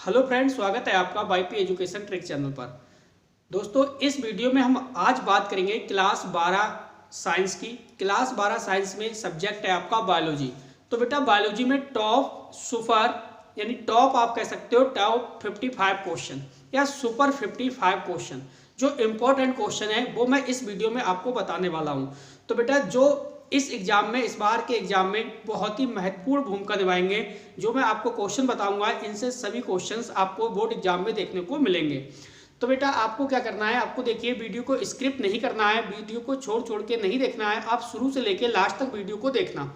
Hello friends, स्वागत है आपका वाईपी एजुकेशन ट्रिक चैनल पर। दोस्तों, इस वीडियो में हम आज बात करेंगे क्लास 12 साइंस की। क्लास 12 साइंस में सब्जेक्ट है आपका बायोलॉजी। तो बेटा बायोलॉजी में टॉप सुपर यानी टॉप आप कह सकते हो टॉप 55 क्वेश्चन या सुपर 55 क्वेश्चन जो इम्पोर्टेंट क्वेश्चन है वो मैं इस वीडियो में आपको बताने वाला हूँ। तो बेटा जो इस एग्जाम में, इस बार के एग्जाम में बहुत ही महत्वपूर्ण भूमिका निभाएंगे, जो मैं आपको क्वेश्चन बताऊंगा, इनसे सभी क्वेश्चंस आपको बोर्ड एग्जाम में देखने को मिलेंगे। तो बेटा आपको क्या करना है, आपको देखिए वीडियो को स्किप नहीं करना है, वीडियो को छोड़ छोड़ के नहीं देखना है, आप शुरू से लेकर लास्ट तक वीडियो को देखना।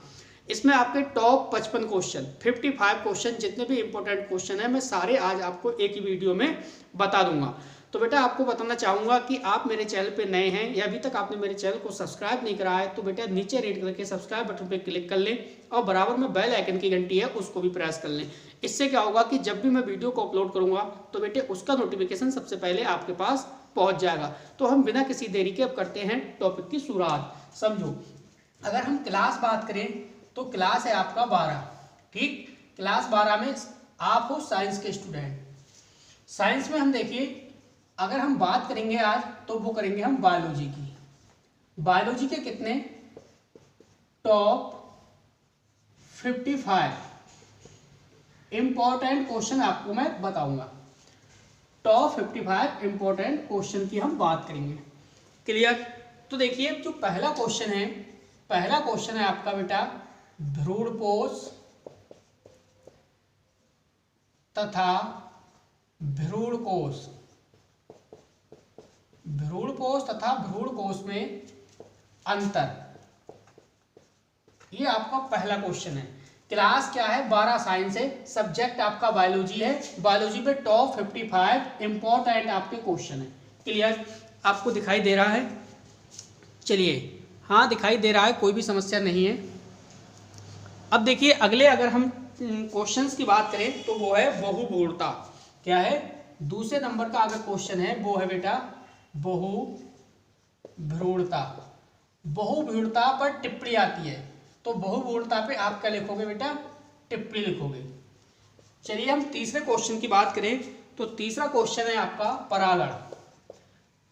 इसमें आपके टॉप 55 क्वेश्चन 55 क्वेश्चन जितने भी इंपॉर्टेंट क्वेश्चन है मैं सारे आज आपको एक ही वीडियो में बता दूंगा। तो बेटा आपको बताना चाहूँगा कि आप मेरे चैनल पे नए हैं या अभी तक आपने मेरे चैनल को सब्सक्राइब नहीं करा है तो बेटा नीचे रेड कलर के सब्सक्राइब बटन पे क्लिक कर लें और बराबर में बेल आइकन की घंटी है उसको भी प्रेस कर लें। इससे क्या होगा कि जब भी मैं वीडियो को अपलोड करूँगा तो बेटे उसका नोटिफिकेशन सबसे पहले आपके पास पहुँच जाएगा। तो हम बिना किसी देरी के अब करते हैं टॉपिक की शुरुआत। समझो, अगर हम क्लास बात करें तो क्लास है आपका 12। ठीक, क्लास 12 में आप हो साइंस के स्टूडेंट। साइंस में हम देखिए अगर हम बात करेंगे आज तो वो करेंगे हम बायोलॉजी की। बायोलॉजी के कितने टॉप 55 इंपॉर्टेंट क्वेश्चन आपको मैं बताऊंगा। टॉप 55 इंपॉर्टेंट क्वेश्चन की हम बात करेंगे। क्लियर? तो देखिए जो पहला क्वेश्चन है आपका बेटा भ्रूणपोष तथा भ्रूणकोश। भ्रूणपोष तथा भ्रूणकोश में अंतर, ये आपका पहला क्वेश्चन है। क्लास क्या है 12 साइंस है, सब्जेक्ट आपका बायोलॉजी है। बायोलॉजी पे टॉप 55 इंपॉर्टेंट आपके क्वेश्चन है। क्लियर? आपको दिखाई दे रहा है? चलिए, हाँ दिखाई दे रहा है, कोई भी समस्या नहीं है। अब देखिए अगले अगर हम क्वेश्चंस की बात करें तो वो है बहुभ्रूणता। क्या है? दूसरे नंबर का अगर क्वेश्चन है वो है बेटा बहुभ्रूणता। बहुभ्रूणता पर टिप्पणी आती है तो बहुभ्रूणता पे आप क्या लिखोगे बेटा? टिप्पणी लिखोगे। चलिए हम तीसरे क्वेश्चन की बात करें तो तीसरा क्वेश्चन है आपका परागण।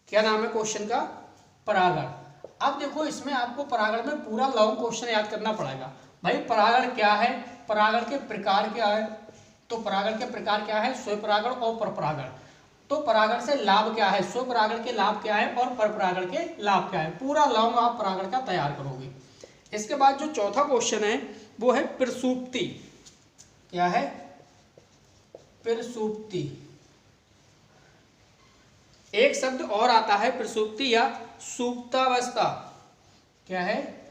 क्या नाम है क्वेश्चन का? परागण। अब देखो इसमें आपको परागण में पूरा लॉन्ग क्वेश्चन याद करना पड़ेगा। भाई परागण क्या है, परागण के प्रकार क्या है, तो परागण के प्रकार क्या है? स्वपरागण और परपरागण। तो परागण से लाभ क्या है, स्वपरागण के लाभ क्या है और परपरागण के लाभ क्या है, पूरा लॉन्ग आप परागण का तैयार करोगे। इसके बाद जो चौथा क्वेश्चन है वो है प्रसूप्ति। क्या है? प्रसूप्ति। एक शब्द और आता है प्रसूप्ति या सुप्तावस्था। क्या है?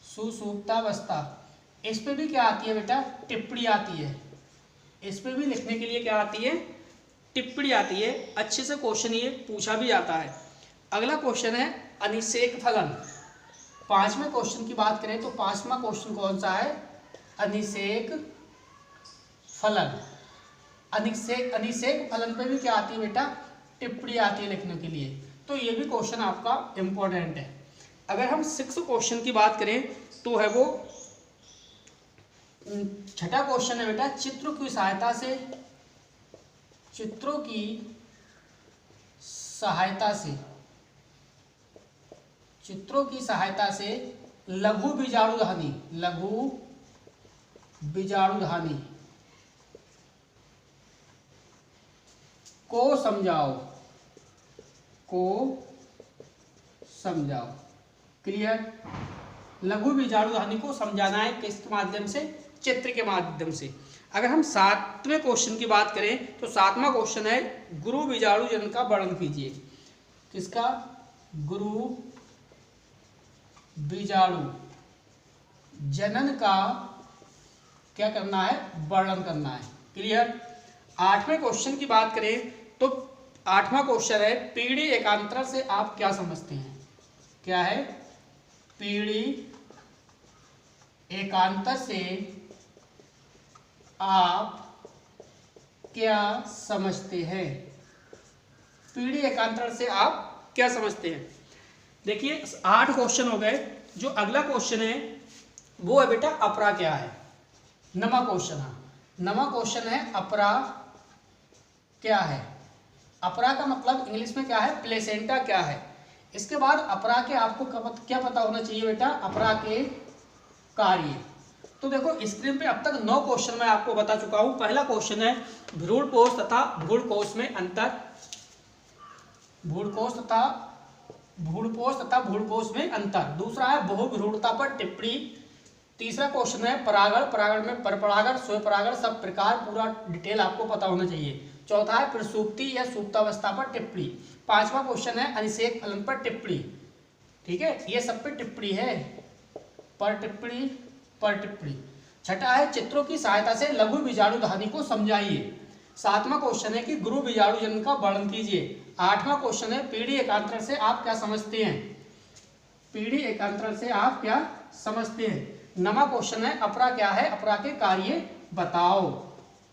सुसुप्तावस्था। इस पे भी क्या आती है बेटा? टिप्पणी आती है। इस पे भी लिखने के लिए क्या आती है? टिप्पणी आती है। अच्छे से क्वेश्चन ये पूछा भी जाता है। अगला क्वेश्चन है अनिषेक फलन। पांचवें क्वेश्चन की बात करें तो पांचवा क्वेश्चन कौन सा है? अनिषेक फलन। अनिषेक फलन पे भी क्या आती है बेटा? टिप्पणी आती है लिखने के लिए। तो ये भी क्वेश्चन आपका इंपॉर्टेंट है। अगर हम 6 क्वेश्चन की बात करें तो है वो छठा क्वेश्चन है बेटा चित्रों की सहायता से लघु बीजाणुधानी को समझाओ। क्लियर? लघु बीजाणुधानी को समझाना है किसके माध्यम से? चित्र के माध्यम से। अगर हम 7वें क्वेश्चन की बात करें तो 7वां क्वेश्चन है गुरु बीजाणु जनन का वर्णन कीजिए। किसका? गुरु बीजाणु जनन का क्या करना है? वर्णन करना है। क्लियर? 8वें क्वेश्चन की बात करें तो 8वां क्वेश्चन है पीढ़ी एकांतर से आप क्या समझते हैं? क्या है? पीढ़ी एकांतर से आप क्या समझते हैं? पीढ़ी एकांतर से आप क्या समझते हैं? देखिए 8 क्वेश्चन हो गए। जो अगला क्वेश्चन है वो है बेटा अपरा क्या है, नमा क्वेश्चन है। 9वां क्वेश्चन है अपरा क्या है। अपरा का मतलब इंग्लिश में क्या है, प्लेसेंटा क्या है। इसके बाद अपरा के आपको क्या पता होना चाहिए बेटा, अपरा के कार्य। तो देखो स्क्रीन पे अब तक 9 क्वेश्चन मैं आपको बता चुका हूं। पहला क्वेश्चन है भ्रूणपोष तथा भ्रूणकोश में अंतर, भ्रूणपोष तथा भ्रूणकोश में अंतर। दूसरा है बहुभ्रूणता पर टिप्पणी। तीसरा क्वेश्चन है परागण, परागण में परपरागण, स्वपरागण, सब प्रकार, पूरा डिटेल आपको पता होना चाहिए। चौथा है प्रसूप्ति या सुप्तावस्था पर टिप्पणी। पांचवा क्वेश्चन है अनिषेक फलन पर टिप्पणी। ठीक है, ये सब पे टिप्पणी है, पर टिप्पणी। छठा है चित्रों की सहायता से लघु बीजाणु धानी को समझाइए। सातवां क्वेश्चन है कि गुरु बीजाणु जन्म का वर्णन कीजिए। आठवां क्वेश्चन है पीढ़ी एकांतरण से आप क्या समझते हैं, पीढ़ी एकांतरण से आप क्या समझते हैं। नवा क्वेश्चन है अपरा क्या है, अपरा के कार्य बताओ।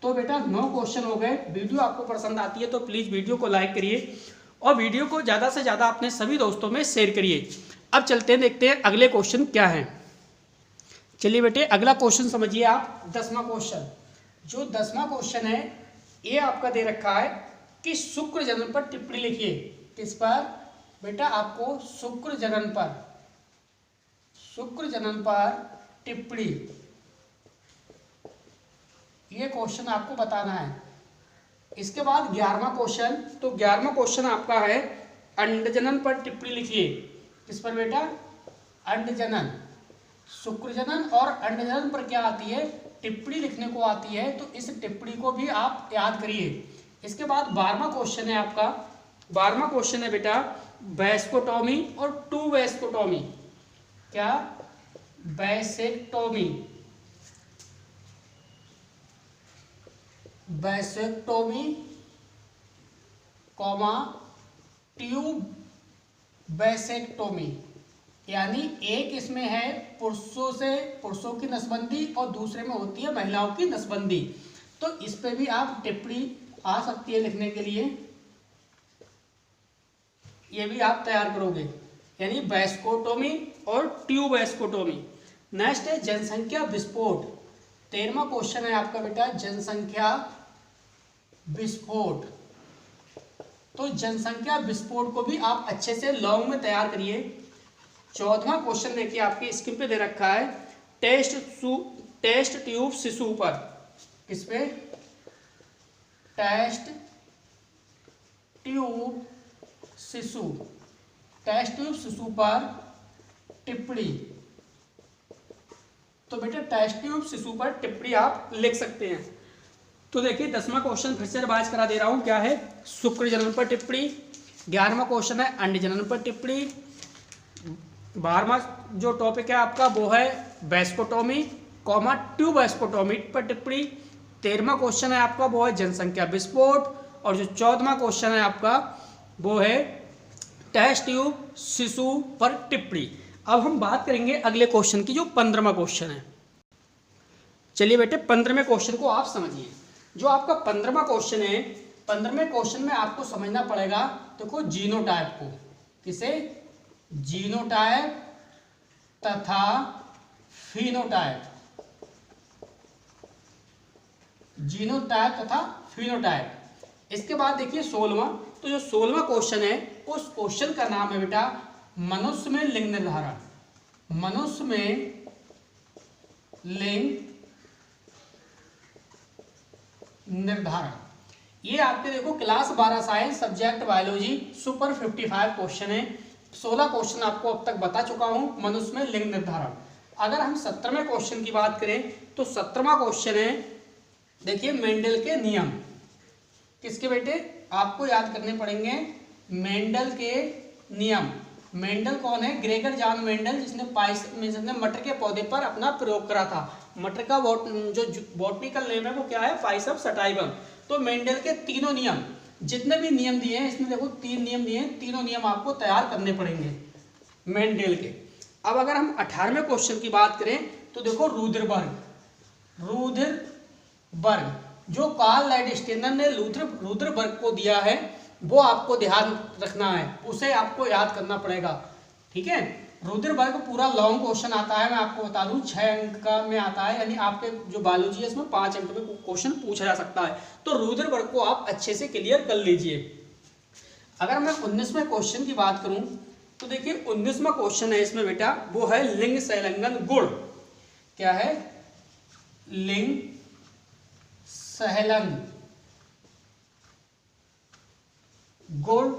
तो बेटा 9 क्वेश्चन हो गए। वीडियो आपको पसंद आती है तो प्लीज वीडियो को लाइक करिए और वीडियो को ज्यादा से ज्यादा अपने सभी दोस्तों में शेयर करिए। अब चलते हैं, देखते हैं अगले क्वेश्चन क्या है। चलिए बेटे अगला क्वेश्चन समझिए आप, 10वां क्वेश्चन। जो 10वां क्वेश्चन है ये आपका दे रखा है कि शुक्र जनन पर टिप्पणी लिखिए। किस पर बेटा, आपको शुक्र जनन पर टिप्पणी, ये क्वेश्चन आपको बताना है। इसके बाद 11वां क्वेश्चन, तो 11वां क्वेश्चन आपका है अंडजनन पर टिप्पणी लिखिए। किस पर बेटा, अंडजनन। शुक्र जनन और अंडजनन पर क्या आती है, टिप्पणी लिखने को आती है, तो इस टिप्पणी को भी आप याद करिए। इसके बाद 12वां क्वेश्चन है आपका, 12वां क्वेश्चन है बेटा वैस्कोटोमी और टू वैस्कोटोमी। क्या, vasectomy, vasectomy comma tube vasectomy. यानी एक इसमें है पुरुषों की नसबंदी और दूसरे में होती है महिलाओं की नसबंदी। तो इस पे भी आप टिप्पणी आ सकती है लिखने के लिए, ये भी आप तैयार करोगे, यानी वैस्कोटोमी और ट्यूब वैस्कोटोमी। नेक्स्ट है जनसंख्या विस्फोट। 13वां क्वेश्चन है आपका बेटा जनसंख्या विस्फोट। तो जनसंख्या विस्फोट को भी आप अच्छे से लॉन्ग में तैयार करिए। 14वां क्वेश्चन देखिए आपकी स्क्रीन पे दे रखा है टेस्ट ट्यूब शिशु पर। किस पे, टेस्ट ट्यूब शिशु, टेस्ट ट्यूब शिशु पर टिप्पणी। तो बेटा टेस्ट ट्यूब शिशु पर टिप्पणी आप लिख सकते हैं। तो देखिए 10वां क्वेश्चन फिर से रिवाइज करा दे रहा हूं, क्या है, शुक्र जनन पर टिप्पणी। 11वां क्वेश्चन है अंड जनन पर टिप्पणी। 12वां जो टॉपिक है आपका वो है वैस्कोटोमी कॉमा ट्यूब वैस्कोटोमी पर टिप्पणी। 13वां क्वेश्चन है आपका वो है जनसंख्या विस्फोट। और जो 14वां क्वेश्चन है आपका वो है टेस्ट ट्यूब शिशु पर टिप्पणी। अब हम बात करेंगे अगले क्वेश्चन की, जो 15वां क्वेश्चन है। चलिए बेटे 15वें क्वेश्चन को आप समझिए। जो आपका 15वां क्वेश्चन है, 15वें क्वेश्चन में आपको समझना पड़ेगा, देखो जीनोटाइप को, किसे, जीनोटाइप तथा फिनोटाइप, जीनोटाइप तथा फिनोटाइप। इसके बाद देखिए 16वां, तो जो 16वां क्वेश्चन है उस क्वेश्चन का नाम है बेटा मनुष्य में लिंग निर्धारण। मनुष्य में लिंग निर्धारण, ये आपके देखो class 12 science subject biology super 55 question है। 16 क्वेश्चन आपको अब तक बता चुका हूं मनुष्य में लिंग निर्धारण। अगर हम 17वें क्वेश्चन की बात करें तो 17वां क्वेश्चन है, देखिए मेंडल के नियम। किसके बेटे, आपको याद करने पड़ेंगे मेंडल के नियम। मेंडल कौन है, ग्रेगर जॉन मेंडल, जिसने मटर के पौधे पर अपना प्रयोग करा था। मटर का जो बॉटनिकल नेम है वो क्या है, पाइसम सटाइवम। तो मेंडल के तीनों नियम, जितने भी नियम दिए हैं इसमें देखो 3 नियम दिए हैं, तीनों नियम आपको तैयार करने पड़ेंगे मेंडल के। अब अगर हम 18वें क्वेश्चन की बात करें तो देखो रुदरबर्ग, जो कार्ल लैंडस्टेनर ने रुदरबर्ग को दिया है वो आपको ध्यान रखना है, उसे आपको याद करना पड़ेगा। ठीक है, रुधिर वर्ग पूरा लॉन्ग क्वेश्चन आता है, मैं आपको बता दूं 6 अंक का में आता है, यानी आपके जो बायोलॉजी है इसमें 5 अंक में क्वेश्चन पूछा जा सकता है। तो रुधिर वर्ग को आप अच्छे से क्लियर कर लीजिए। अगर मैं 19वें क्वेश्चन की बात करूं तो देखिए 19वां क्वेश्चन है इसमें बेटा, वो है लिंग संलग्न गुण। क्या है? लिंग संलग्न गुण।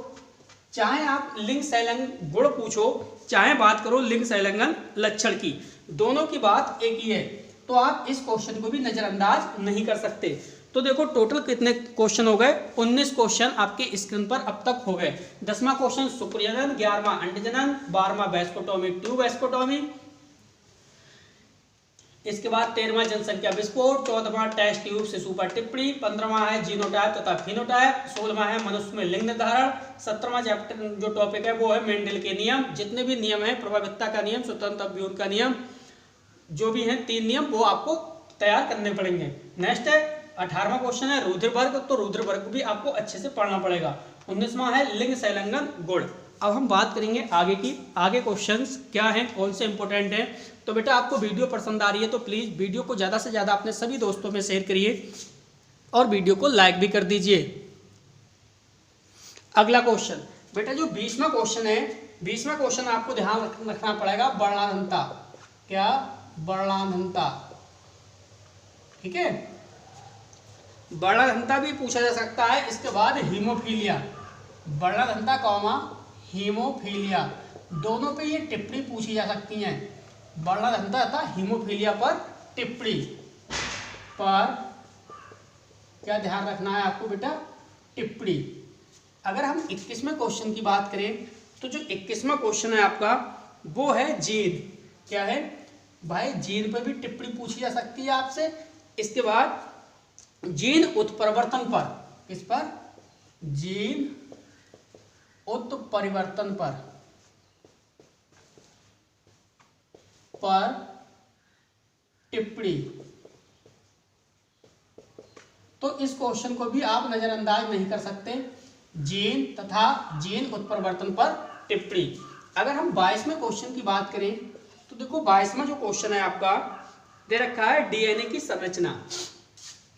चाहे आप लिंग संलग्न गुण पूछो, चाहे बात करो लिंग संलग्न लक्षण की, दोनों की बात एक ही है। तो आप इस क्वेश्चन को भी नजरअंदाज नहीं कर सकते। तो देखो टोटल कितने क्वेश्चन हो गए? 19 क्वेश्चन आपके स्क्रीन पर अब तक हो गए। 10वां क्वेश्चन शुक्रजनन, 11वां अंडजनन, 12वां वैस्कोटोमी ट्यूब वैस्कोटोमी, इसके बाद 13वां जनसंख्या विस्फोट, 14वां टेस्ट ट्यूब शिशु पर टिप्पणी, 15वां है जीनोटाइप तथा फिनोटाइप, 16वां है मनुष्य में लिंग निर्धारण, 17वां चैप्टर जो टॉपिक है वो है मेंडल के नियम। जितने भी नियम है, प्रभाविता का नियम, स्वतंत्र अभियोन का नियम, जो भी हैं 3 नियम, वो आपको तैयार करने पड़ेंगे। नेक्स्ट है 18वां क्वेश्चन है रुधिर वर्ग, तो रुधिर वर्ग भी आपको अच्छे से पढ़ना पड़ेगा। 19वां है लिंग संलग्न गुण। अब हम बात करेंगे आगे की, आगे क्वेश्चंस क्या हैं, कौन से इंपॉर्टेंट हैं। तो बेटा आपको वीडियो पसंद आ रही है तो प्लीज़ वीडियो को ज़्यादा से ज़्यादा अपने सभी दोस्तों में शेयर करिए और वीडियो को लाइक भी कर दीजिए। अगला क्वेश्चन बेटा जो 20वां क्वेश्चन है, 20वां क्वेश्चन आपको ध्यान रखना पड़ेगा, वर्णांधता। क्या? वर्णांधता। ठीक है, वर्णांधता भी पूछा जा सकता है। इसके बाद हीमोफीलिया, वर्णांधता कॉमा हीमोफीलिया, दोनों पे ये टिप्पणी पूछी जा सकती हैं। वर्णांधता तथा हीमोफीलिया पर टिप्पणी पर क्या ध्यान रखना है आपको बेटा? टिप्पणी। अगर हम 21वें क्वेश्चन की बात करें तो जो 21वां क्वेश्चन है आपका वो है जीन। क्या है भाई? जीन पर भी टिप्पणी पूछी जा सकती है आपसे। इसके बाद जीन उत्परिवर्तन पर, किस पर? जीन उत्परिवर्तन पर टिप्पणी। तो इस क्वेश्चन को भी आप नजरअंदाज नहीं कर सकते। जीन तथा जीन उत्परिवर्तन पर टिप्पणी। अगर हम 22वें क्वेश्चन की बात करें तो देखो 22वां जो क्वेश्चन है आपका दे रखा है डीएनए की संरचना,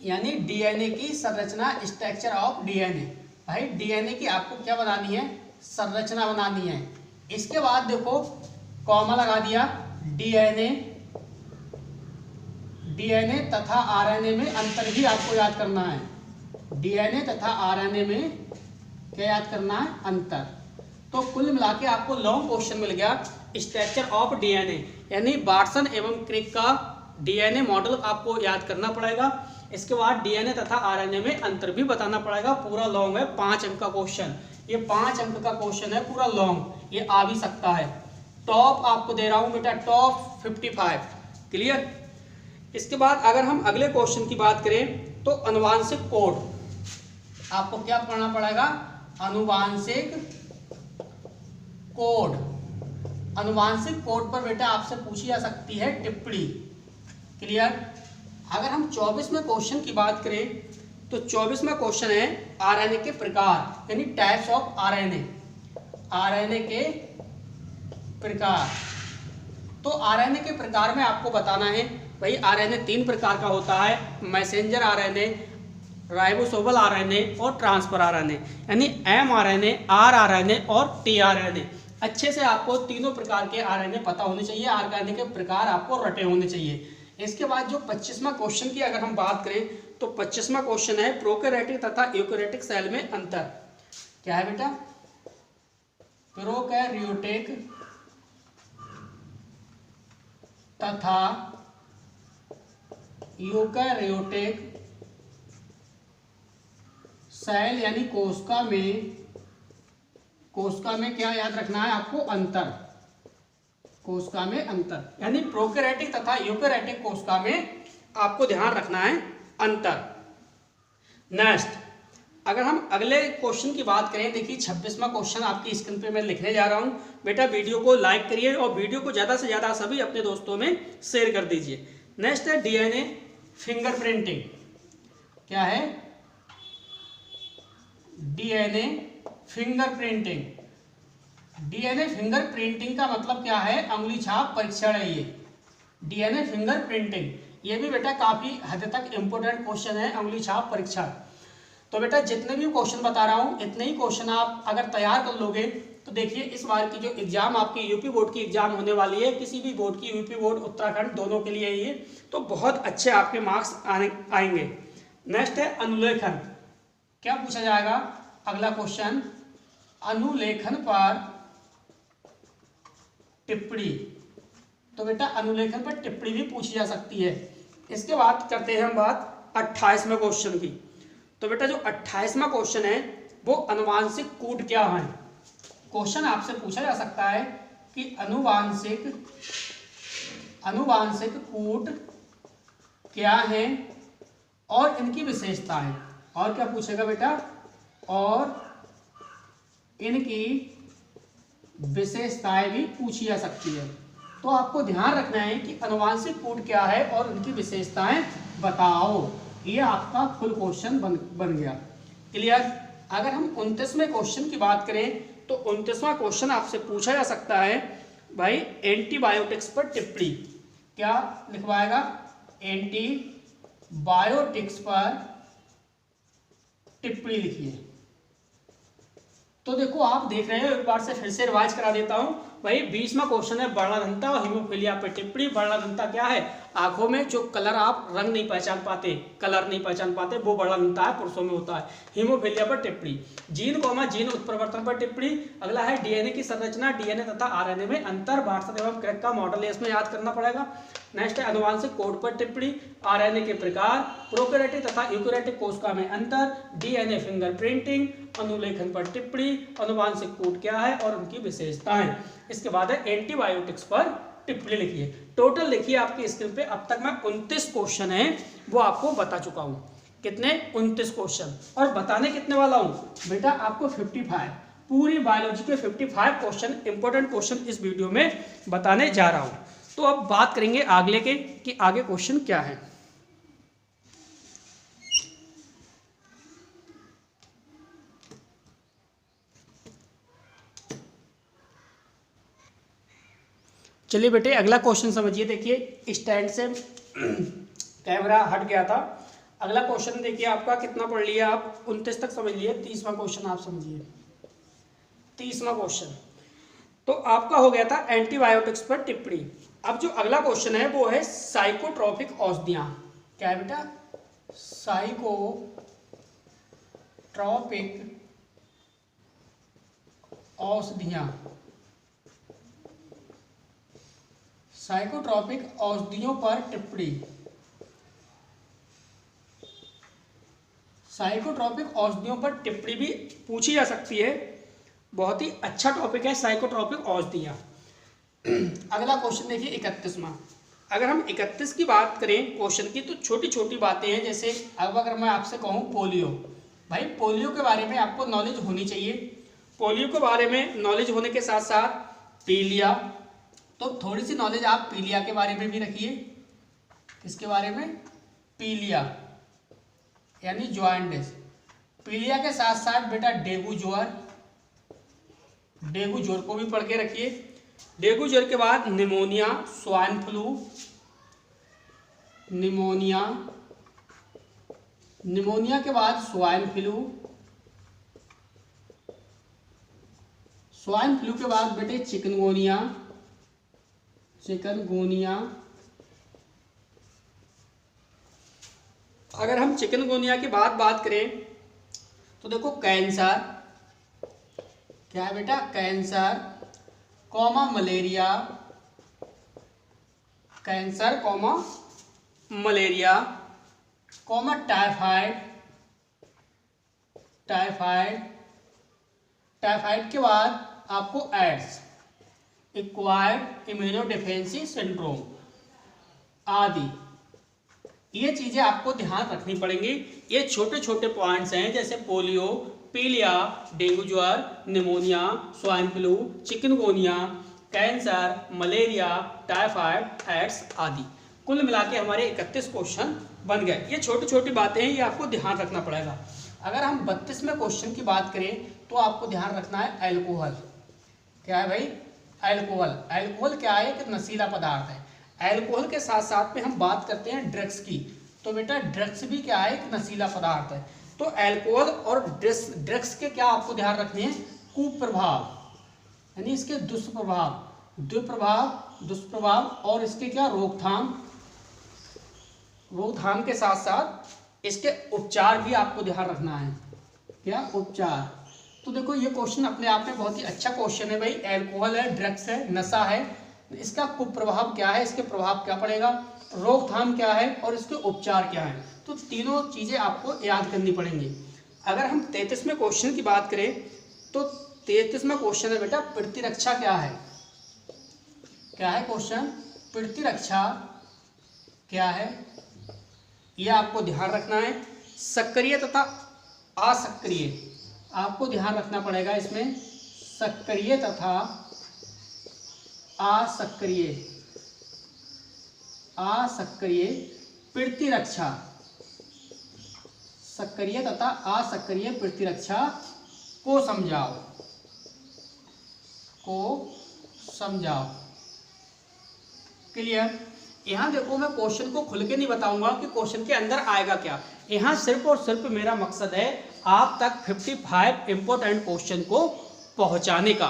यानी डीएनए की संरचना, स्ट्रक्चर ऑफ डीएनए। भाई डीएनए की आपको क्या बनानी है? संरचना बनानी है। इसके बाद देखो कॉमा लगा दिया, डीएनए तथा आरएनए में अंतर भी आपको याद करना है। डीएनए तथा आरएनए में क्या याद करना है? अंतर। तो कुल मिला के आपको लॉन्ग क्वेश्चन मिल गया स्ट्रक्चर ऑफ डीएनए, यानी वाटसन एवं क्रिक का डीएनए मॉडल आपको याद करना पड़ेगा। इसके बाद डीएनए तथा आरएनए में अंतर भी बताना पड़ेगा। पूरा लॉन्ग है, 5 अंक का क्वेश्चन, ये 5 अंक का क्वेश्चन है, पूरा लॉन्ग, ये आ भी सकता है। टॉप आपको दे रहा हूं बेटा, टॉप 55। क्लियर? इसके बाद अगर हम अगले क्वेश्चन की बात करें तो अनुवांशिक कोड, आपको क्या पढ़ना पड़ेगा? अनुवांशिक कोड। अनुवांशिक कोड पर बेटा आपसे पूछी जा सकती है टिप्पणी। क्लियर? अगर हम 24वें क्वेश्चन की बात करें तो 24वां क्वेश्चन है आरएनए के प्रकार, यानी टाइप्स ऑफ आरएनए। आरएनए के प्रकार। तो आरएनए के प्रकार में आपको बताना है भाई आरएनए 3 प्रकार का होता है, मैसेंजर आरएनए, राइबोसोमल आरएनए और ट्रांसफर आरएनए, यानी एमआरएनए, आरआरएनए और टीआरएनए। अच्छे से आपको तीनों प्रकार के आरएनए पता होने चाहिए, आरएनए के प्रकार आपको रटे होने चाहिए। इसके बाद जो 25वां क्वेश्चन की अगर हम बात करें तो 25वां क्वेश्चन है प्रोकैरियोटिक तथा यूकैरियोटिक सेल में अंतर। क्या है बेटा? प्रोकैरियोटिक तथा यूकैरियोटिक सेल यानी कोशिका में क्या याद रखना है आपको? अंतर। कोशिका में अंतर, यानी प्रोकैरियोटिक तथा यूकैरियोटिक कोशिका में आपको ध्यान रखना है अंतर। नेक्स्ट अगर हम अगले क्वेश्चन की बात करें, देखिए 26वां क्वेश्चन आपकी स्क्रीन पे मैं लिखने जा रहा हूं। बेटा वीडियो को लाइक करिए और वीडियो को ज्यादा से ज्यादा सभी अपने दोस्तों में शेयर कर दीजिए। नेक्स्ट है डीएनए फिंगरप्रिंटिंग। क्या है? DNA fingerprinting. DNA finger printing का मतलब क्या है? अंगुली छाप परीक्षण है ये। डीएनए फिंगर प्रिंटिंग ये भी बेटा काफी हद तक इंपॉर्टेंट क्वेश्चन है, अंगुली छाप परीक्षण। तो बेटा जितने भी क्वेश्चन बता रहा हूँ इतने ही क्वेश्चन आप अगर तैयार कर लोगे तो देखिए इस बार की जो एग्जाम आपकी यूपी बोर्ड की एग्जाम होने वाली है, किसी भी बोर्ड की, यूपी बोर्ड उत्तराखंड दोनों के लिए ये, तो बहुत अच्छे आपके मार्क्स आएंगे। नेक्स्ट है अनुलेखन। क्या पूछा जाएगा? अगला क्वेश्चन, अनुलेखन पर टिप्पणी। तो बेटा अनुलेखन पर टिप्पणी भी पूछी जा सकती है। इसके बाद करते हैं हम बात 28वें क्वेश्चन की। तो बेटा जो 28वां क्वेश्चन है वो अनुवांशिक कूट क्या है? क्वेश्चन आपसे पूछा जा सकता है कि अनुवांशिक कूट क्या है और इनकी विशेषताएं। और क्या पूछेगा बेटा? और इनकी विशेषताएं भी पूछी जा सकती है। तो आपको ध्यान रखना है कि अनुवांशिक कूट क्या है और उनकी विशेषताएं बताओ। ये आपका फुल क्वेश्चन बन गया। क्लियर? अगर हम 29वें क्वेश्चन की बात करें तो 29वां क्वेश्चन आपसे पूछा जा सकता है भाई एंटीबायोटिक्स पर टिप्पणी। क्या लिखवाएगा? एंटीबायोटिक्स पर टिप्पणी लिखिए। तो देखो आप देख रहे हो, एक बार से फिर से रिवाइज करा देता हूं भाई। 20वां क्वेश्चन है वर्णनता और हीमोफीलिया पर टिप्पणी। वर्णनता क्या है? आंखों में जो कलर आप रंग नहीं पहचान पाते, कलर नहीं पहचान पाते, वो वर्णनता है, पुरुषों में होता है। हीमोफीलिया पर टिप्पणी। जीन जीन उत्परिवर्तन पर टिप्पणी। अगला है डीएनए की संरचना, डीएनए तथा आरएनए में अंतर, वाटसन एवं क्रेक का मॉडल है, इसमें याद करना पड़ेगा। नेक्स्ट है अनुवांशिक कोड पर टिप्पणी, आरएनए के प्रकार, प्रोकैरियोटिक तथा यूकैरियोटिक कोशिका में अंतर, डीएनए फिंगरप्रिंटिंग, अनुलेखन पर टिप्पणी, अनुवांशिक कोड क्या है और उनकी विशेषताएं। इसके बाद है एंटीबायोटिक्स पर टिप्पणी लिखिए। टोटल लिखिए आपकी स्क्रीन पे। अब तक मैं 29 क्वेश्चन है वो आपको बता चुका हूं। कितने? 29 क्वेश्चन। और बताने कितने वाला हूं बेटा? आपको 55, पूरी बायोलॉजी के 55 क्वेश्चन, इंपॉर्टेंट क्वेश्चन इस वीडियो में बताने जा रहा हूं। तो अब बात करेंगे अगले के कि आगे क्वेश्चन क्या है। चलिए बेटे अगला क्वेश्चन समझिए। देखिए स्टैंड से कैमरा हट गया था। अगला क्वेश्चन देखिए आपका कितना पढ़ लिया आप? 29 तक समझ लिए। 30वां क्वेश्चन आप समझिए। 30वां क्वेश्चन तो आपका हो गया था एंटीबायोटिक्स पर टिप्पणी। अब जो अगला क्वेश्चन है वो है साइकोट्रोपिक औषधियां। क्या है बेटा? साइकोट्रोपिक औषधियां। साइकोट्रोपिक औषधियों पर टिप्पणी। साइकोट्रोपिक औषधियों पर टिप्पणी भी पूछी जा सकती है। बहुत ही अच्छा टॉपिक है साइकोट्रोपिक औषधियां। अगला क्वेश्चन देखिए 31वां। अगर हम 31 की बात करें क्वेश्चन की तो छोटी छोटी बातें हैं। जैसे अब अगर मैं आपसे कहूँ पोलियो, भाई पोलियो के बारे में आपको नॉलेज होनी चाहिए। पोलियो के बारे में नॉलेज होने के साथ साथ पीलिया, तो थोड़ी सी नॉलेज आप पीलिया के बारे में भी रखिए। किसके बारे में? पीलिया यानी जॉइंटिस। पीलिया के साथ साथ बेटा डेंगू ज्वर, डेंगू ज्वर को भी पढ़ के रखिए। डेंगू ज्वर के बाद pneumonia, swine flu, pneumonia, pneumonia के बाद स्वाइन फ्लू, स्वाइन फ्लू के बाद बेटे चिकनगोनिया, चिकनगोनिया। अगर हम चिकनगोनिया की बात करें तो देखो कैंसर, क्या है बेटा? Cancer comma malaria, cancer comma malaria comma typhoid, typhoid, typhoid के बाद आपको एड्स, एक्वायर्ड इम्यूनोडेफिशिएंसी सिंड्रोम आदि। ये चीजें आपको ध्यान रखनी पड़ेंगी। ये छोटे छोटे पॉइंट्स हैं जैसे पोलियो, पीलिया, डेंगू ज्वर, pneumonia, swine flu, chikungunya, cancer, malaria, typhoid, AIDS आदि। कुल मिला के हमारे 31 क्वेश्चन बन गए। ये छोटी छोटी बातें हैं, ये आपको ध्यान रखना पड़ेगा। अगर हम 32वें क्वेश्चन की बात करें तो आपको ध्यान रखना है अल्कोहल। क्या है भाई, अल्कोहल। अल्कोहल क्या है, एक नशीला पदार्थ है। अल्कोहल के साथ साथ में हम बात करते हैं ड्रग्स की, तो बेटा ड्रग्स भी क्या है, एक नशीला पदार्थ है। तो अल्कोहल और ड्रग्स के क्या आपको ध्यान रखने हैं, कुप्रभाव यानी इसके दुष्प्रभाव और इसके क्या रोकथाम के साथ साथ इसके उपचार भी आपको ध्यान रखना है। क्या उपचार, तो देखो ये क्वेश्चन अपने आप में बहुत ही अच्छा क्वेश्चन है भाई। अल्कोहल है, ड्रग्स है, नशा है, इसका कुप्रभाव क्या है, इसके प्रभाव क्या पड़ेगा, रोकथाम क्या है और इसके उपचार क्या है। तो तीनों चीजें आपको याद करनी पड़ेंगी। अगर हम 33वें क्वेश्चन की बात करें तो 33वां क्वेश्चन है बेटा प्रतिरक्षा क्या है। क्या है क्वेश्चन, प्रतिरक्षा क्या है, यह आपको ध्यान रखना है। सक्रिय तथा असक्रिय आपको ध्यान रखना पड़ेगा इसमें, सक्रिय तथा असक्रिय प्रतिरक्षा, सक्रिय तथा असक्रिय प्रतिरक्षा को समझाओ। क्लियर। यहाँ देखो मैं क्वेश्चन को खुल के नहीं बताऊंगा कि क्वेश्चन के अंदर आएगा क्या। यहाँ सिर्फ और सिर्फ मेरा मकसद है आप तक 55 इंपॉर्टेंट क्वेश्चन को पहुंचाने का।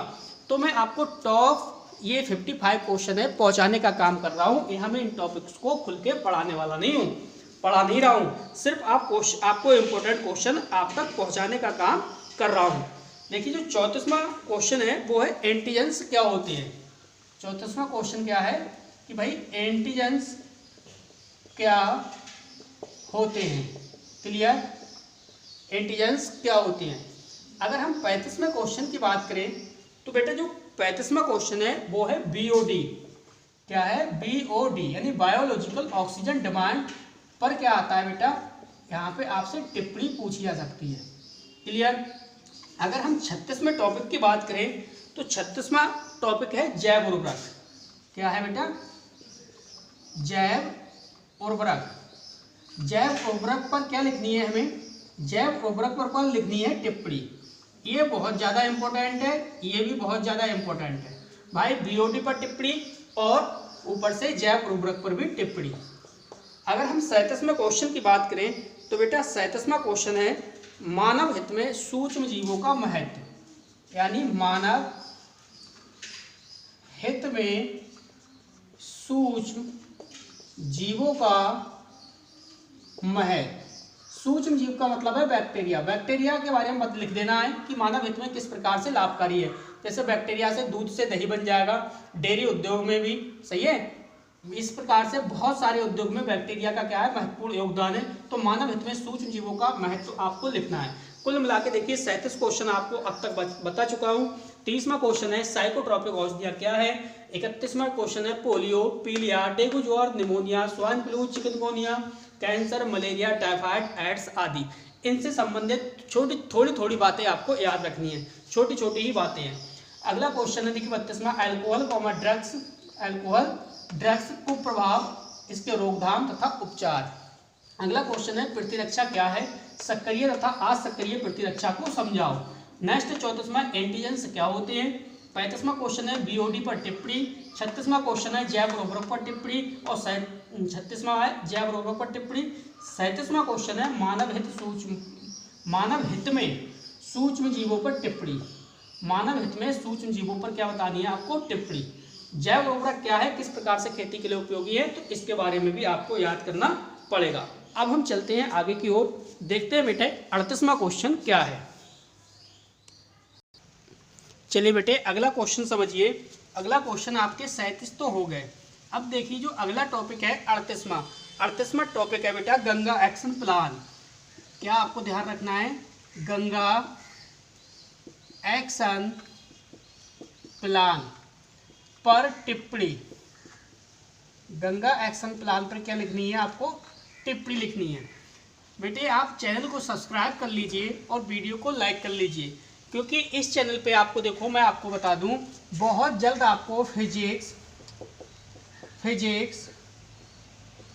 तो मैं आपको टॉप ये 55 क्वेश्चन है पहुंचाने का काम कर रहा हूँ। यहाँ मैं इन टॉपिक्स को खुल के पढ़ा नहीं रहा हूँ, सिर्फ आपको इंपॉर्टेंट क्वेश्चन आप तक पहुँचाने का काम कर रहा हूँ। देखिए जो 34वां क्वेश्चन है वो है एंटीजेंस क्या होते हैं। 34वां क्वेश्चन क्या है कि भाई एंटीजेंस क्या होते हैं। क्लियर, एंटीजेंस क्या होते हैं। अगर हम 35वें क्वेश्चन की बात करें तो बेटा जो 35वां क्वेश्चन है वो है बीओडी। क्या है, बीओडी यानी बायोलॉजिकल ऑक्सीजन डिमांड पर क्या आता है बेटा, यहाँ पे आपसे टिप्पणी पूछी जा सकती है। क्लियर। अगर हम 36वें टॉपिक की बात करें तो 36वां टॉपिक है जैव उर्वरक। क्या है बेटा, जैव उर्वरक। जैव उर्वरक पर क्या लिखनी है हमें, जैव उर्वरक पर लिखनी है टिप्पणी। ये बहुत ज़्यादा इंपॉर्टेंट है, ये भी बहुत ज़्यादा इंपॉर्टेंट है भाई। बीओडी पर टिप्पणी और ऊपर से जैव उर्वरक पर भी टिप्पणी। अगर हम 37वें क्वेश्चन की बात करें तो बेटा 37वां क्वेश्चन है मानव हित में सूक्ष्म जीवों का महत्व। यानी मानव हित में सूक्ष्म जीवों का महत्व। सूक्ष्म जीव का मतलब है बैक्टीरिया। बैक्टीरिया के बारे में लिख देना है कि मानव हित में किस प्रकार से लाभकारी है। जैसे बैक्टीरिया से दूध से दही बन जाएगा, डेयरी उद्योग में भी सही है। इस प्रकार से बहुत सारे उद्योग में बैक्टीरिया का क्या है, महत्वपूर्ण योगदान है। तो मानव हित में सूक्ष्म जीवों का महत्व आपको लिखना है। कुल मिला के देखिए 37 क्वेश्चन आपको अब तक बता चुका हूँ। 30वां क्वेश्चन है साइकोट्रॉपिक औषधियाँ क्या है। 31वां क्वेश्चन है पोलियो, पीलिया, डेंगू, ज्वर, pneumonia, swine flu, chikungunya, cancer, malaria, typhoid, AIDS आदि। इनसे संबंधित थोड़ी बातें आपको याद रखनी है, छोटी ही बातें हैं। अगला क्वेश्चन है देखिए 32वां अल्कोहल ड्रग्स कुप्रभाव, इसके रोकथाम तथा उपचार। अगला क्वेश्चन है प्रतिरक्षा क्या है, सक्रिय तथा असक्रिय प्रतिरक्षा को समझाओ। नेक्स्ट 34वां एंटीजेंस क्या होते हैं। 35वां क्वेश्चन है बीओडी पर टिप्पणी। 36वां क्वेश्चन है जैव उर्वरक पर टिप्पणी और 36वां है जैव उर्वरक पर टिप्पणी। 37वां क्वेश्चन है मानव हित में सूक्ष्म जीवों पर टिप्पणी। मानव हित में सूक्ष्म जीवों पर क्या बतानी है आपको, टिप्पणी। जैव उर्वरक क्या है, किस प्रकार से खेती के लिए उपयोगी है, तो इसके बारे में भी आपको याद करना पड़ेगा। अब हम चलते हैं आगे की ओर, देखते हैं बेटे 38वां क्वेश्चन क्या है। चलिए बेटे अगला क्वेश्चन समझिए। अगला क्वेश्चन आपके 37 तो हो गए। अब देखिए जो अगला टॉपिक है 38वां टॉपिक है बेटा गंगा एक्शन प्लान। क्या आपको ध्यान रखना है, गंगा एक्शन प्लान पर टिप्पणी। गंगा एक्शन प्लान पर क्या लिखनी है आपको, टिप्पणी लिखनी है। बेटे आप चैनल को सब्सक्राइब कर लीजिए और वीडियो को लाइक कर लीजिए, क्योंकि इस चैनल पे आपको देखो मैं आपको बता दूं बहुत जल्द आपको फिजिक्स,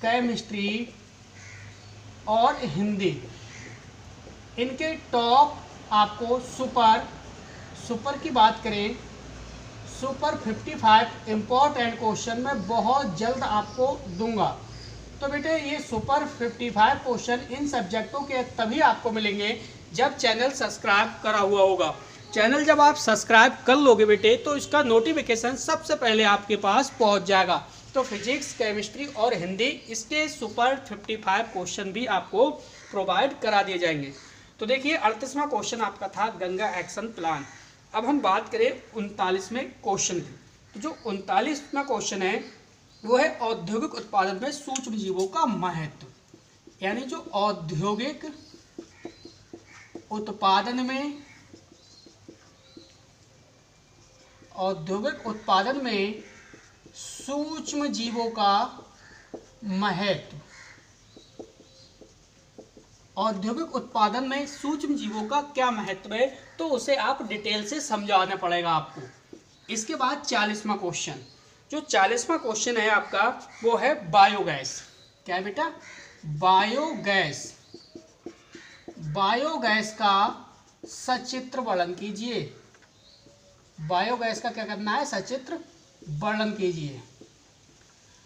केमिस्ट्री और हिंदी इनके टॉप आपको सुपर की बात करें सुपर 55 इम्पोर्टेंट क्वेश्चन मैं बहुत जल्द आपको दूंगा। तो बेटे ये सुपर 55 क्वेश्चन इन सब्जेक्टों के तभी आपको मिलेंगे जब चैनल सब्सक्राइब करा हुआ होगा। चैनल जब आप सब्सक्राइब कर लोगे बेटे तो इसका नोटिफिकेशन सबसे पहले आपके पास पहुंच जाएगा। तो फिजिक्स, केमिस्ट्री और हिंदी इसके सुपर 55 क्वेश्चन भी आपको प्रोवाइड करा दिए जाएंगे। तो देखिए 38वां क्वेश्चन आपका था गंगा एक्शन प्लान। अब हम बात करें 39वें क्वेश्चन की। तो जो 39वां क्वेश्चन है वो है औद्योगिक उत्पादन में सूक्ष्म जीवों का महत्व, यानी जो औद्योगिक उत्पादन में सूक्ष्म जीवों का महत्व, औद्योगिक उत्पादन में सूक्ष्म जीवों का क्या महत्व है, तो उसे आप डिटेल से समझाना पड़ेगा आपको। इसके बाद 40वां क्वेश्चन, जो 40वां क्वेश्चन है आपका वो है बायोगैस। क्या है बेटा? बायोगैस। बायोगैस का सचित्र वर्णन कीजिए। बायोगैस का क्या करना है? सचित्र वर्णन कीजिए।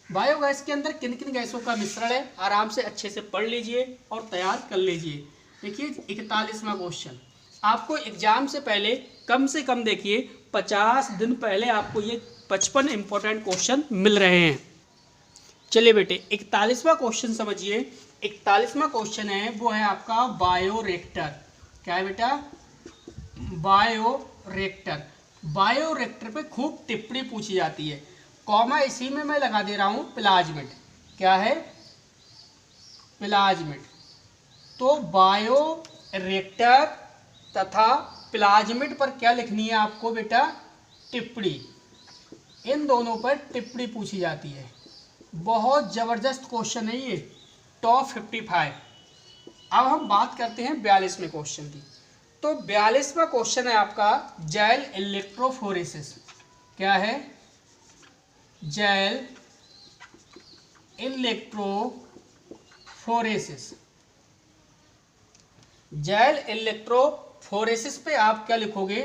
बायोगैस के अंदर किन किन गैसों का मिश्रण है, आराम से अच्छे से पढ़ लीजिए और तैयार कर लीजिए। देखिए 41वां क्वेश्चन आपको एग्जाम से पहले कम से कम देखिए 50 दिन पहले आपको ये 55 इंपॉर्टेंट क्वेश्चन मिल रहे हैं। चलिए बेटे 41वां क्वेश्चन समझिए। 41वां क्वेश्चन है वो है आपका बायोरिएक्टर। क्या है बेटा? बायोरिएक्टर। बायोरिएक्टर पे खूब टिप्पणी पूछी जाती है। कॉमा इसी में मैं लगा दे रहा हूं प्लाज्मिड। क्या है? प्लाज्मिड। तो बायोरिएक्टर तथा प्लाज्मिड पर क्या लिखनी है आपको बेटा? टिप्पणी। इन दोनों पर टिप्पणी पूछी जाती है। बहुत जबरदस्त क्वेश्चन है ये, टॉप 55। अब हम बात करते हैं 42वें क्वेश्चन की। तो 42वां क्वेश्चन है आपका जैल इलेक्ट्रोफोरेसिस। क्या है? Gel electrophoresis. जैल इलेक्ट्रोफोरेसिस पे आप क्या लिखोगे?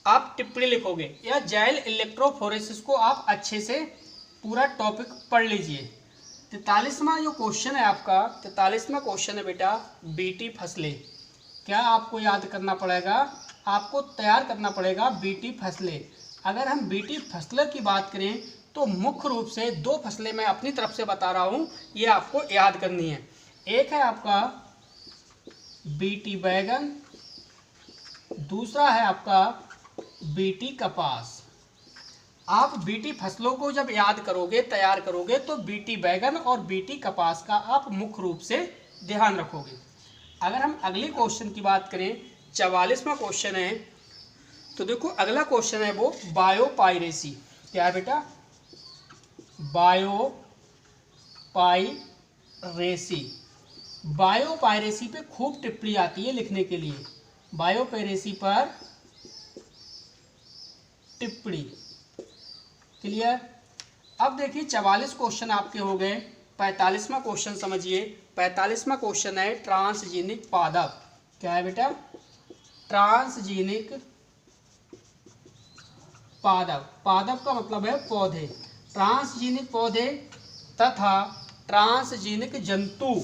आप टिप्पणी लिखोगे, या जैल इलेक्ट्रोफोरेसिस को आप अच्छे से पूरा टॉपिक पढ़ लीजिए। 43वां जो क्वेश्चन है आपका, 43वां क्वेश्चन है बेटा बीटी फसलें। क्या आपको याद करना पड़ेगा? आपको तैयार करना पड़ेगा बीटी फसलें। अगर हम बीटी फसलें की बात करें तो मुख्य रूप से 2 फसलें मैं अपनी तरफ से बता रहा हूं, ये आपको याद करनी है। एक है आपका बीटी बैगन, दूसरा है आपका बीटी कपास। आप बीटी फसलों को जब याद करोगे, तैयार करोगे, तो बीटी बैगन और बीटी कपास का आप मुख्य रूप से ध्यान रखोगे। अगर हम अगले क्वेश्चन की बात करें, 44वां क्वेश्चन है, तो देखो अगला क्वेश्चन है वो बायोपायरेसी। क्या है बेटा? बायोपायरेसी। बायोपायरेसी पे खूब टिप्पणी आती है लिखने के लिए। बायोपायरेसी पर टिप्पणी। क्लियर? अब देखिए 44 क्वेश्चन आपके हो गए। 45वां क्वेश्चन समझिए। 45वां क्वेश्चन है ट्रांसजेनिक पादप। क्या है बेटा? ट्रांसजेनिक पादप। पादप का मतलब है पौधे। ट्रांसजेनिक पौधे तथा ट्रांसजेनिक जंतु।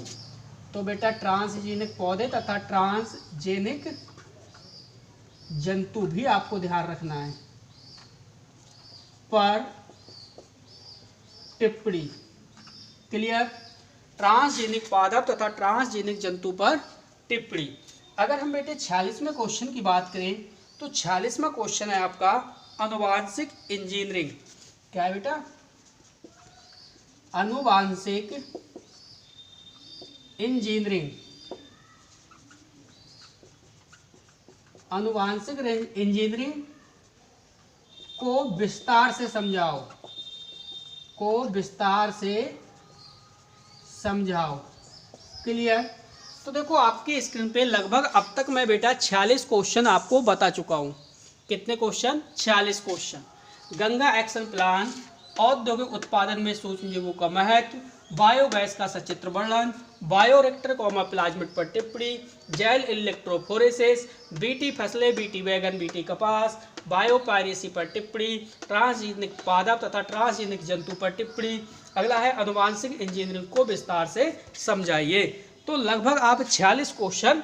तो बेटा ट्रांसजेनिक पौधे तथा ट्रांसजेनिक जंतु भी आपको ध्यान रखना है। पर टिप्पणी। क्लियर? ट्रांसजेनिक पादप तथा ट्रांसजेनिक जंतु पर टिप्पणी। अगर हम बेटे 46वें क्वेश्चन की बात करें तो 46वां क्वेश्चन है आपका आनुवांशिक इंजीनियरिंग। क्या है बेटा? आनुवांशिक इंजीनियरिंग। आनुवांशिक इंजीनियरिंग को विस्तार से समझाओ। को विस्तार से समझाओ। क्लियर? तो देखो आपकी स्क्रीन पे लगभग अब तक मैं बेटा 46 क्वेश्चन आपको बता चुका हूँ। कितने question? 46 question. Ganga action plan, औद्योगिक उत्पादन में सूक्ष्म जीवों का महत्व, बायोगैस का सचित्र वर्णन, बायोरिएक्टर प्लाज्मिड पर टिप्पणी, जेल इलेक्ट्रोफोरेसिस, बीटी फसलें, बीटी बैगन, बीटी कपास, बायोपायरेसी पर टिप्पणी, ट्रांसजीनिक पादप तथा ट्रांसजीनिक जंतु पर टिप्पणी। अगला है आनुवांशिक इंजीनियरिंग को विस्तार से समझाइए। तो लगभग आप 46 क्वेश्चन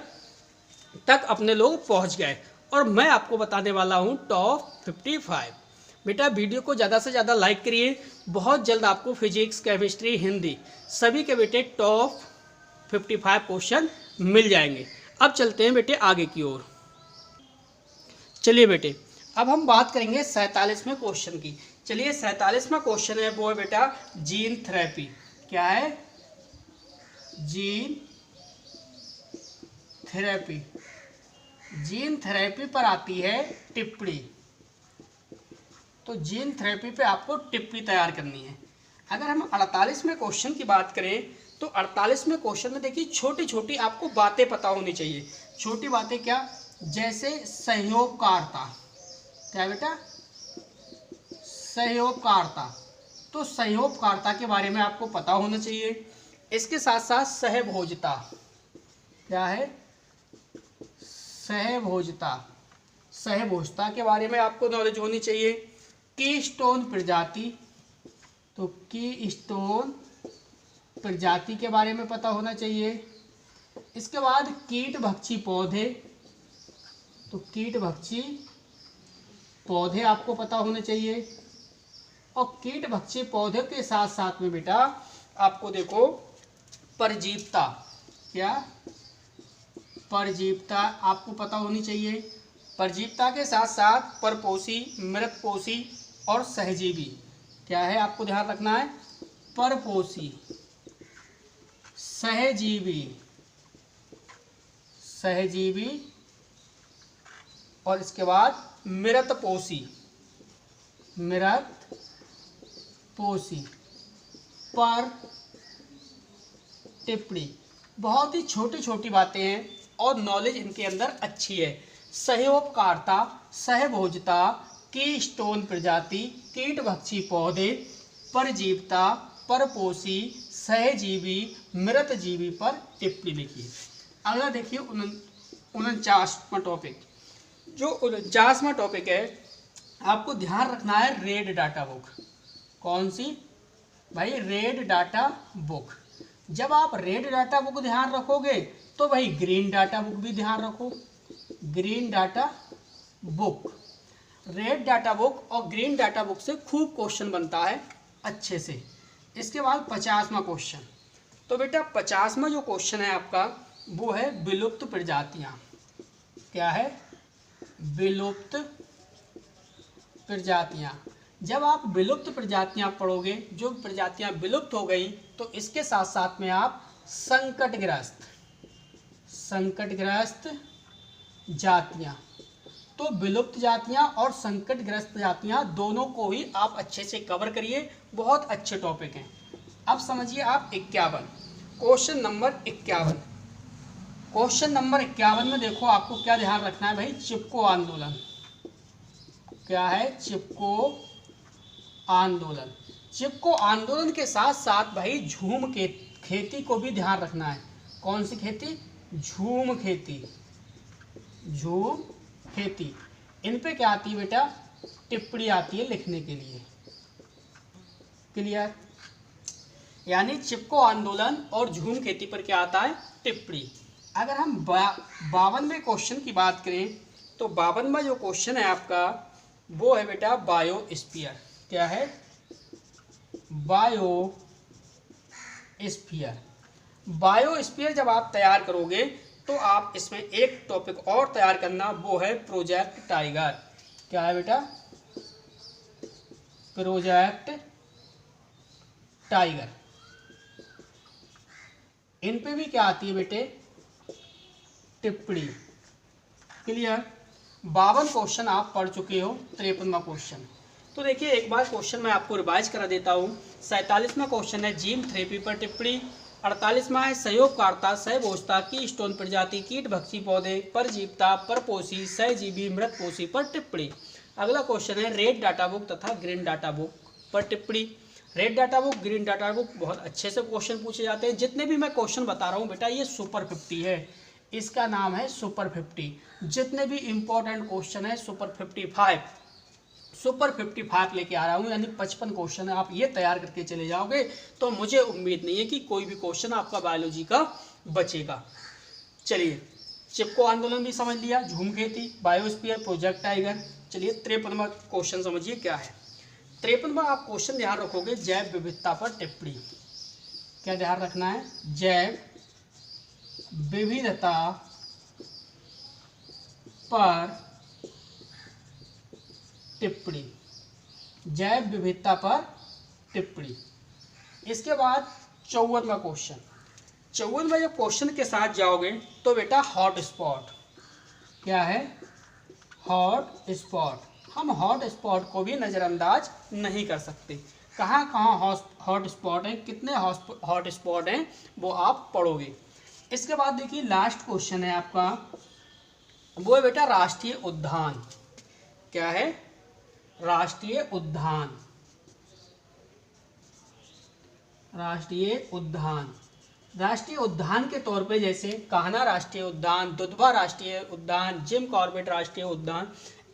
तक अपने लोग पहुंच गए और मैं आपको बताने वाला हूं टॉप 55। बेटा वीडियो को ज़्यादा से ज़्यादा लाइक करिए। बहुत जल्द आपको फिजिक्स, केमिस्ट्री, हिंदी सभी के बेटे टॉप 55 क्वेश्चन मिल जाएंगे। अब चलते हैं बेटे आगे की ओर। चलिए बेटे अब हम बात करेंगे 47वें क्वेश्चन की। चलिए 47वां क्वेश्चन है वो है बेटा जीन थेरेपी। क्या है? Gene therapy. जीन थेरेपी पर आती है टिप्पणी। तो जीन थेरेपी पे आपको टिप्पणी तैयार करनी है। अगर हम 48वें क्वेश्चन की बात करें तो 48वें क्वेश्चन में देखिए छोटी छोटी आपको बातें पता होनी चाहिए। छोटी बातें क्या? जैसे सहयोगकारिता। क्या बेटा? सहयोगकारिता। तो सहयोगकारिता के बारे में आपको पता होना चाहिए। इसके साथ साथ सहभोजता। क्या है? सहभोजता। सहभोजता के बारे में आपको नॉलेज होनी चाहिए। कीस्टोन प्रजाति। तो कीस्टोन प्रजाति के बारे में पता होना चाहिए। इसके बाद कीटभक्षी पौधे। तो कीटभक्षी पौधे आपको पता होने चाहिए। और कीटभक्षी पौधे के साथ साथ में बेटा आपको देखो परजीवता। क्या? परजीवता आपको पता होनी चाहिए। परजीवता के साथ साथ परपोषी, मृतपोषी और सहजीवी। क्या है आपको ध्यान रखना है? परपोषी, सहजीवी, सहजीवी और इसके बाद मृतपोषी, मृतपोषी पर टिप्पणी। बहुत ही छोटी छोटी बातें हैं और नॉलेज इनके अंदर अच्छी है। सहयोगकारिता, सहभोजता, कीस्टोन प्रजाति, कीटभक्षी पौधे, परजीवता, परपोषी, सहजीवी, मृतजीवी पर टिप्पणी लिखिए। अगला देखिए 49वां टॉपिक। जो 49वां टॉपिक है आपको ध्यान रखना है रेड डाटा बुक। कौन सी भाई? Red data book. जब आप रेड डाटा बुक ध्यान रखोगे तो भाई ग्रीन डाटा बुक भी ध्यान रखो। Green data book, red data book और ग्रीन डाटा बुक से खूब क्वेश्चन बनता है अच्छे से। इसके बाद 50वां क्वेश्चन। तो बेटा 50वां जो क्वेश्चन है आपका वो है विलुप्त प्रजातियां। क्या है? विलुप्त प्रजातियां। जब आप विलुप्त प्रजातियां पढ़ोगे, जो प्रजातियां विलुप्त हो गई, तो इसके साथ साथ में आप संकटग्रस्त जातियां। तो विलुप्त जातियां और संकटग्रस्त जातियां दोनों को ही आप अच्छे से कवर करिए। बहुत अच्छे टॉपिक हैं। अब समझिए आप 51, क्वेश्चन नंबर 51। क्वेश्चन नंबर 51 में देखो आपको क्या ध्यान रखना है भाई? चिपको आंदोलन। क्या है? चिपको आंदोलन। चिपको आंदोलन के साथ साथ भाई झूम के खेती को भी ध्यान रखना है। कौन सी खेती? झूम खेती। झूम खेती। इन पे क्या आती है बेटा? टिप्पणी आती है लिखने के लिए। क्लियर? यानी चिपको आंदोलन और झूम खेती पर क्या आता है? टिप्पणी। अगर हम 52वें क्वेश्चन की बात करें तो 52वां जो क्वेश्चन है आपका वो है बेटा बायोस्फीयर। क्या है? बायोस्फीयर। बायोस्फीयर जब आप तैयार करोगे तो आप इसमें एक टॉपिक और तैयार करना, वो है प्रोजेक्ट टाइगर। क्या है बेटा? Project tiger. इन पे भी क्या आती है बेटे? टिप्पणी। क्लियर? 52 क्वेश्चन आप पढ़ चुके हो। 53वां क्वेश्चन। तो देखिए एक बार क्वेश्चन मैं आपको रिवाइज करा देता हूँ। 47वां क्वेश्चन है जीन थेरेपी पर टिप्पणी। 48वां है सहयोगकारिता, सहभोजता, कीस्टोन प्रजाति, कीटभक्षी पौधे, परजीवता, परपोषी, सहजीवी, मृतपोषी पर टिप्पणी। अगला क्वेश्चन है रेड डाटा बुक तथा ग्रीन डाटा बुक पर टिप्पणी। Red data book, green data book बहुत अच्छे से क्वेश्चन पूछे जाते हैं। जितने भी मैं क्वेश्चन बता रहा हूँ बेटा ये सुपर 50 है, इसका नाम है सुपर 50। जितने भी इंपॉर्टेंट क्वेश्चन है सुपर 55 लेके आ रहा हूँ, यानी 55 क्वेश्चन है। आप ये तैयार करके चले जाओगे तो मुझे उम्मीद नहीं है कि कोई भी क्वेश्चन आपका बायोलॉजी का बचेगा। चलिए, चिपको आंदोलन भी समझ लिया, धूमकेतु, बायोस्फीयर, प्रोजेक्ट टाइगर। चलिए 53वां क्वेश्चन समझिए क्या है। 53वां आप क्वेश्चन ध्यान रखोगे, जैव विविधता पर टिप्पणी। क्या ध्यान रखना है? जैव विविधता पर टिप्पणी, जैव विविधता पर टिप्पणी। इसके बाद 54वां क्वेश्चन। 54वें जब क्वेश्चन के साथ जाओगे तो बेटा हॉट स्पॉट। क्या है? Hot spot. हम हॉट स्पॉट को भी नज़रअंदाज नहीं कर सकते। कहाँ कहाँ हॉट स्पॉट हैं, कितने हॉट स्पॉट हैं, वो आप पढ़ोगे। इसके बाद देखिए लास्ट क्वेश्चन है आपका, वो है बेटा राष्ट्रीय उद्यान। क्या है? राष्ट्रीय उद्यान। राष्ट्रीय उद्यान, राष्ट्रीय उद्यान के तौर पे जैसे कान्हा राष्ट्रीय उद्यान, दुधवा राष्ट्रीय उद्यान, जिम कॉर्बेट राष्ट्रीय उद्यान,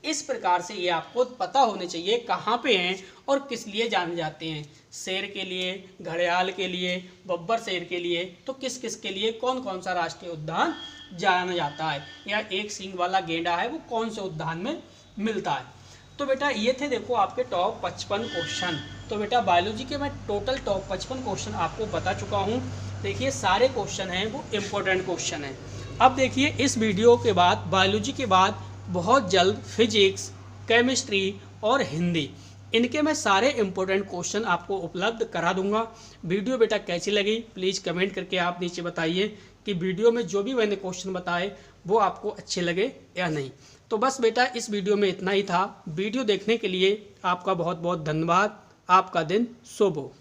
इस प्रकार से ये आपको पता होने चाहिए कहाँ पे हैं और किस लिए जाने जाते हैं। शेर के लिए, घड़ियाल के लिए, बब्बर शेर के लिए, तो किस किस के लिए कौन कौन सा राष्ट्रीय उद्यान जाना जाता है, या एक सींग वाला गेंडा है वो कौन से उद्यान में मिलता है। तो बेटा ये थे देखो आपके टॉप 55 क्वेश्चन। तो बेटा बायोलॉजी के मैं टोटल टॉप 55 क्वेश्चन आपको बता चुका हूँ। देखिए सारे क्वेश्चन हैं वो इम्पोर्टेंट क्वेश्चन हैं। अब देखिए इस वीडियो के बाद, बायोलॉजी के बाद बहुत जल्द फिजिक्स, केमिस्ट्री और हिंदी, इनके मैं सारे इम्पोर्टेंट क्वेश्चन आपको उपलब्ध करा दूंगा। वीडियो बेटा कैसी लगी प्लीज़ कमेंट करके आप नीचे बताइए कि वीडियो में जो भी मैंने क्वेश्चन बताए वो आपको अच्छे लगे या नहीं। तो बस बेटा इस वीडियो में इतना ही था। वीडियो देखने के लिए आपका बहुत बहुत धन्यवाद। आपका दिन शुभ हो।